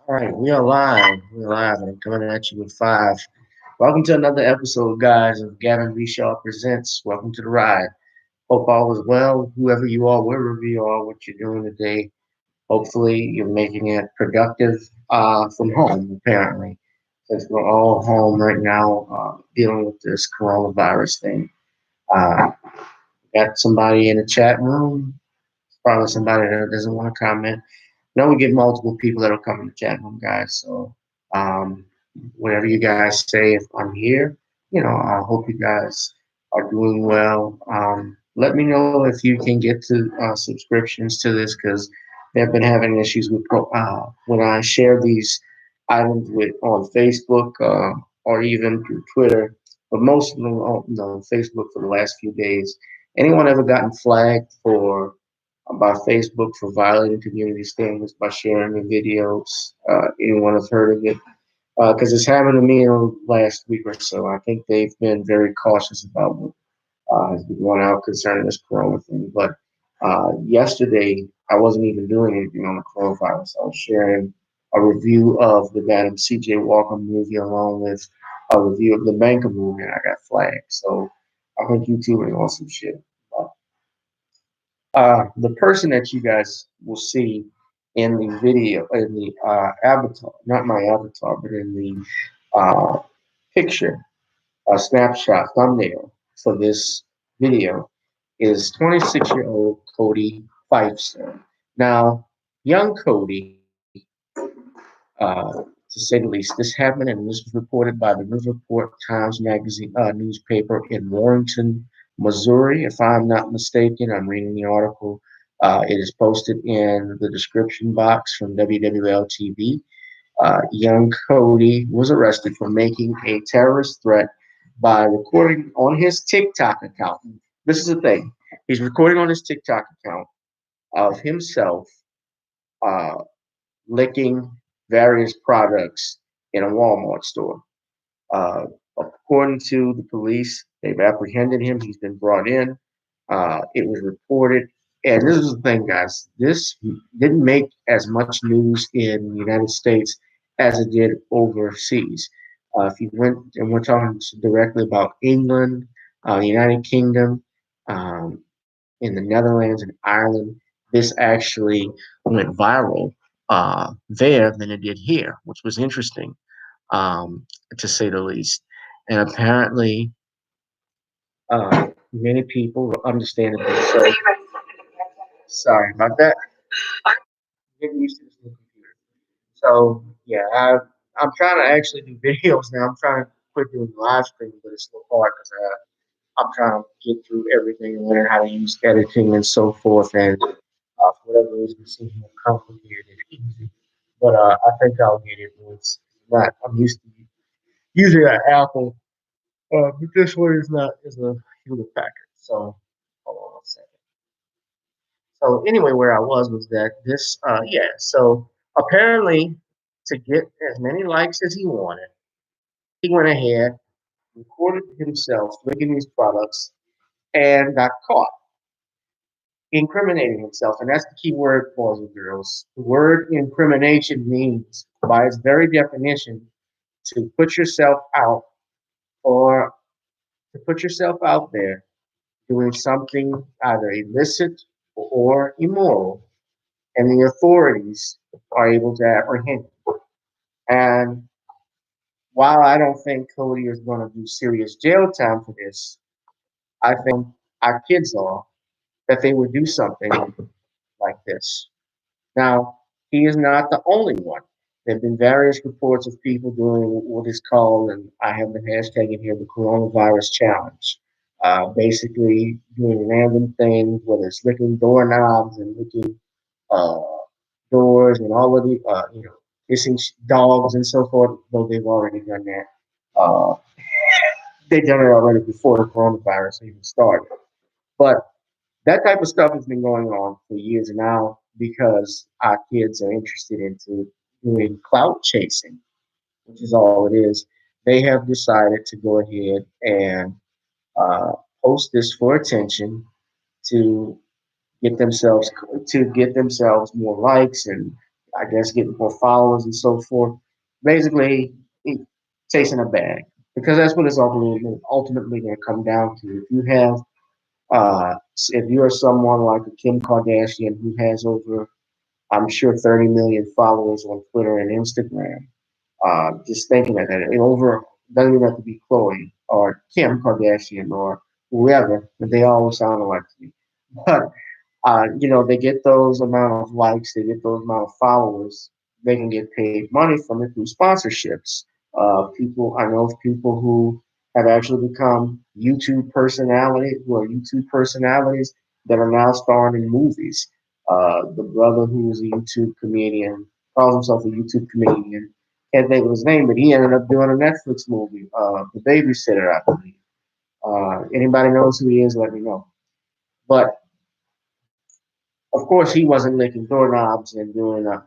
All right, we are live. We're live and I'm coming at you with five. Welcome to another episode, guys, of Gavin B. Shaw Presents. Welcome to the ride. Hope all is well, whoever you are, wherever you are, what you're doing today. Hopefully, you're making it productive from home, apparently, since we're all home right now dealing with this coronavirus thing. Uh, got somebody in the chat room, probably somebody that doesn't want to comment. Now we get multiple people that'll come in the chat room, guys. So um, whatever you guys say, if I'm here, I hope you guys are doing well. Let me know if you can get to subscriptions to this because they've been having issues with when I share these items with on Facebook or even through Twitter, but most of them on Facebook for the last few days. Anyone ever gotten flagged for by Facebook for violating community standards by sharing the videos. Anyone have heard of it? Because it's happened to me in the last week or so. I think they've been very cautious about what has been going out concerning this corona thing. But yesterday, I wasn't even doing anything on the coronavirus. I was sharing a review of the Madam C.J. Walker movie along with a review of the Banker movie, and I got flagged. So I think YouTube is on some shit. The person that you guys will see in the video, in the avatar, not my avatar, but in the picture, snapshot, thumbnail for this video is 26-year-old Cody Webster. Now, young Cody, to say the least, this happened and this was reported by the River Report Times Magazine newspaper in Warrenton, Missouri. If I'm not mistaken, I'm reading the article. It is posted in the description box from WWL TV. Young Cody was arrested for making a terrorist threat by recording on his TikTok account. This is the thing. He's recording on his TikTok account of himself uh, licking various products in a Walmart store. Uh, According to the police, they've apprehended him. He's been brought in. It was reported, and this is the thing, guys. This didn't make as much news in the United States as it did overseas. If you went, and we're talking directly about England, the United Kingdom, um, in the Netherlands and Ireland, this actually went viral there than it did here, which was interesting, to say the least. And apparently, many people understandably so. Sorry about that. Getting used to this new computer. So yeah, I'm trying to actually do videos now. I'm trying to quit doing live streams, but it's so hard because I'm trying to get through everything and learn how to use editing and so forth. And for whatever reason, it seems more complicated than easy. But I think I'll get it. It's not. I'm used to using an Apple, but this one is not. Is a Hewlett Packard. So hold on a second. So anyway, where I was that this. Yeah. So apparently, to get as many likes as he wanted, he went ahead, recorded himself making these products, and got caught incriminating himself. And that's the key word, boys and girls. The word incrimination means, by its very definition, to put yourself out or to put yourself out there doing something either illicit or immoral, and the authorities are able to apprehend you. And while I don't think Cody is going to do serious jail time for this, I think our kids are that they would do something like this. Now, he is not the only one. There have been various reports of people doing what is called, and I have the hashtag in here, the coronavirus challenge. Basically, doing random things, whether it's licking doorknobs and licking uh, doors and all of the, kissing dogs and so forth, though they've already done that. Uh, they've done it already before the coronavirus even started. But that type of stuff has been going on for years now because our kids are interested into doing clout chasing, which is all it is. They have decided to go ahead and uh, post this for attention to get themselves to get themselves more likes and I guess getting more followers and so forth. Basically, chasing a bag because that's what it's ultimately going to come down to. If you're someone like a Kim Kardashian who has over, I'm sure, 30 million followers on Twitter and Instagram, just thinking of that, it over doesn't even have to be Chloe or Kim Kardashian or whoever, but they all sound alike to me. But they get those amount of likes, they get those amount of followers, they can get paid money from it through sponsorships. I know of people who have actually become who are YouTube personalities that are now starring in movies. The brother who was a YouTube comedian calls himself a YouTube comedian. Can't think of his name, but he ended up doing a Netflix movie, The Babysitter, I believe. Anybody knows who he is? Let me know. But of course, he wasn't licking doorknobs and doing a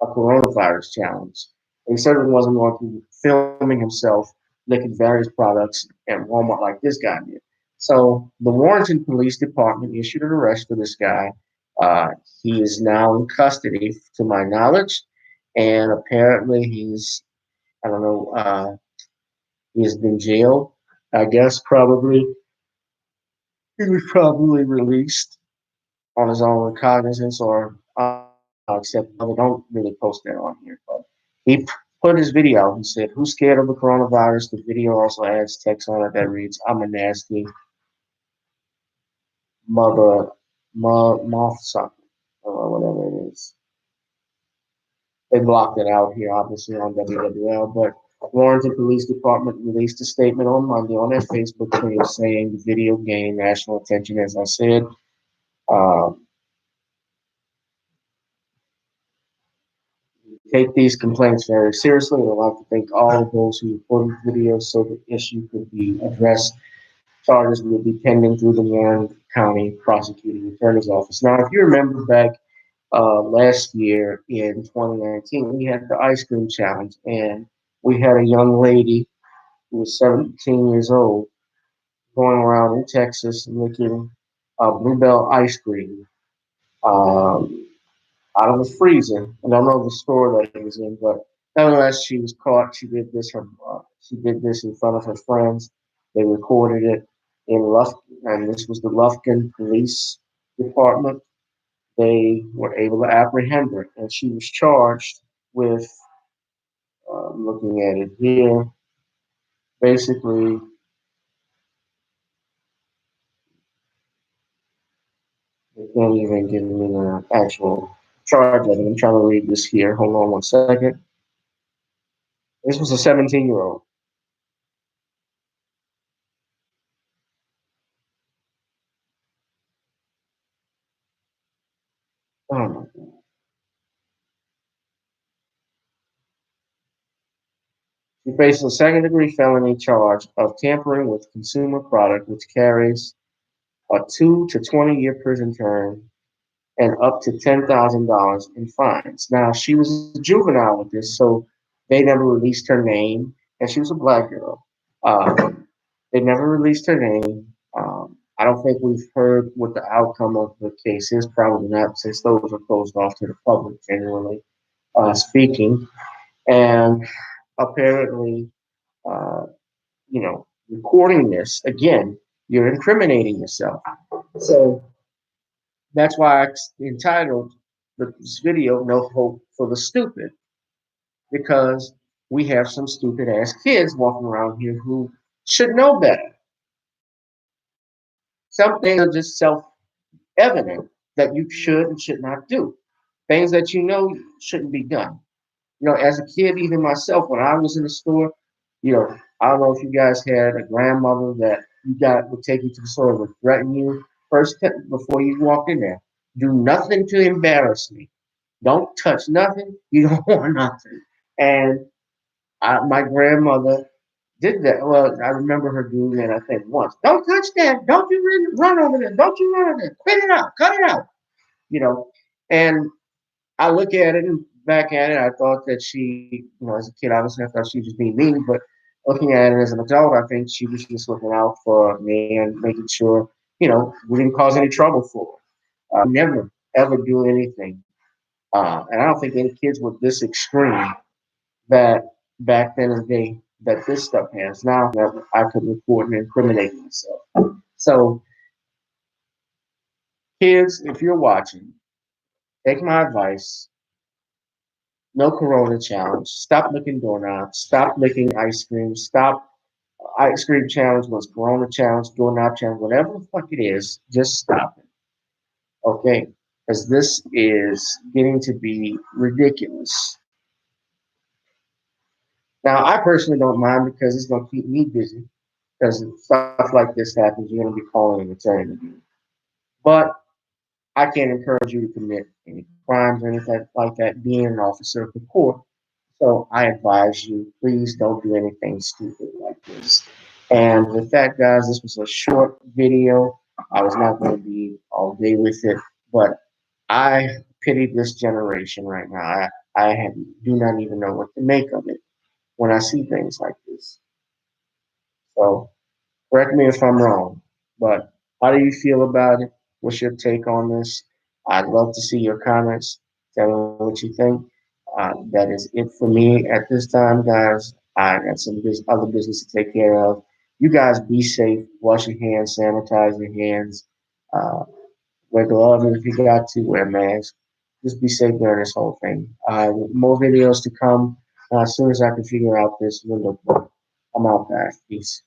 coronavirus challenge. He certainly wasn't going to be filming himself licking various products at Walmart like this guy did. So the Warrenton Police Department issued an arrest for this guy. He is now in custody, to my knowledge, and apparently I don't know, he's been jailed. I guess probably he was probably released on his own recognizance or except I don't really post that on here. But he put his video out. He said, "Who's scared of the coronavirus?" The video also has text on it that reads, "I'm a nasty mother, moth sucker," or whatever it is. They blocked it out here, obviously on WWL, but Warrenton Police Department released a statement on Monday on their Facebook page saying the video gained national attention, as I said. Um, Take these complaints very seriously, and I'd like to thank all of those who reported the video so the issue could be addressed. Charges will be pending through the Warren County Prosecuting Attorney's Office. Now, if you remember back last year in 2019, we had the ice cream challenge, and we had a young lady who was 17 years old going around in Texas licking Bluebell ice cream. Um, Out of the freezer. I don't know the store that it was in, but nevertheless, she was caught. She did this in front of her friends. They recorded it in Lufkin, and this was the Lufkin Police Department. They were able to apprehend her, and she was charged with looking at it here. Basically, they can't even give me the actual charge of it. I'm trying to read this here. Hold on 1 second. This was a 17-year-old. Oh my God. She faces a second-degree felony charge of tampering with consumer product, which carries a 2 to 20 year prison term and up to $10,000 in fines. Now, she was a juvenile with this, so they never released her name, and she was a black girl. They never released her name. I don't think we've heard what the outcome of the case is. Probably not, since those are closed off to the public generally speaking. And apparently, uh, recording this again, you're incriminating yourself. So that's why I entitled this video "No Hope for the Stupid," because we have some stupid ass kids walking around here who should know better. Some things are just self evident that you should and should not do. Things that you know shouldn't be done. As a kid, even myself, when I was in the store, I don't know if you guys had a grandmother that you got would take you to the store and would threaten you before you walked in there. Do nothing to embarrass me. Don't touch nothing. You don't want nothing. And my grandmother did that. Well, I remember her doing that, I think, once. Don't touch that. Don't you run over there. Don't you run over there. Quit it out. Cut it out. You know, and I look at it and back at it, I thought that she, as a kid, obviously I thought she was being mean, but looking at it as an adult, I think she was just looking out for me and making sure, we didn't cause any trouble for her. Never, ever do anything And I don't think any kids were this extreme that back then in the day that this stuff has. Now that I could record and incriminate myself. So, kids, if you're watching, take my advice. No Corona challenge. Stop licking doorknobs. Stop licking ice cream. Stop ice cream challenge was Corona challenge, doorknob challenge, whatever the fuck it is. Just stop it, okay? Because this is getting to be ridiculous. Now, I personally don't mind because it's going to keep me busy. Because if stuff like this happens, you're going to be calling and returning again. But I can't encourage you to commit any crimes or anything like that, being an officer of the court. So I advise you, please don't do anything stupid like this. And with that, guys, this was a short video. I was not going to be all day with it, but I pity this generation right now. Do not even know what to make of it when I see things like this. So correct me if I'm wrong, but how do you feel about it? What's your take on this? I'd love to see your comments. Tell me what you think. That is it for me at this time, guys. I got some other business to take care of. You guys be safe. Wash your hands. Sanitize your hands. Uh, wear gloves if you got to. Wear masks. Just be safe during this whole thing. More videos to come as soon as I can figure out this window. I'm out, guys. Peace.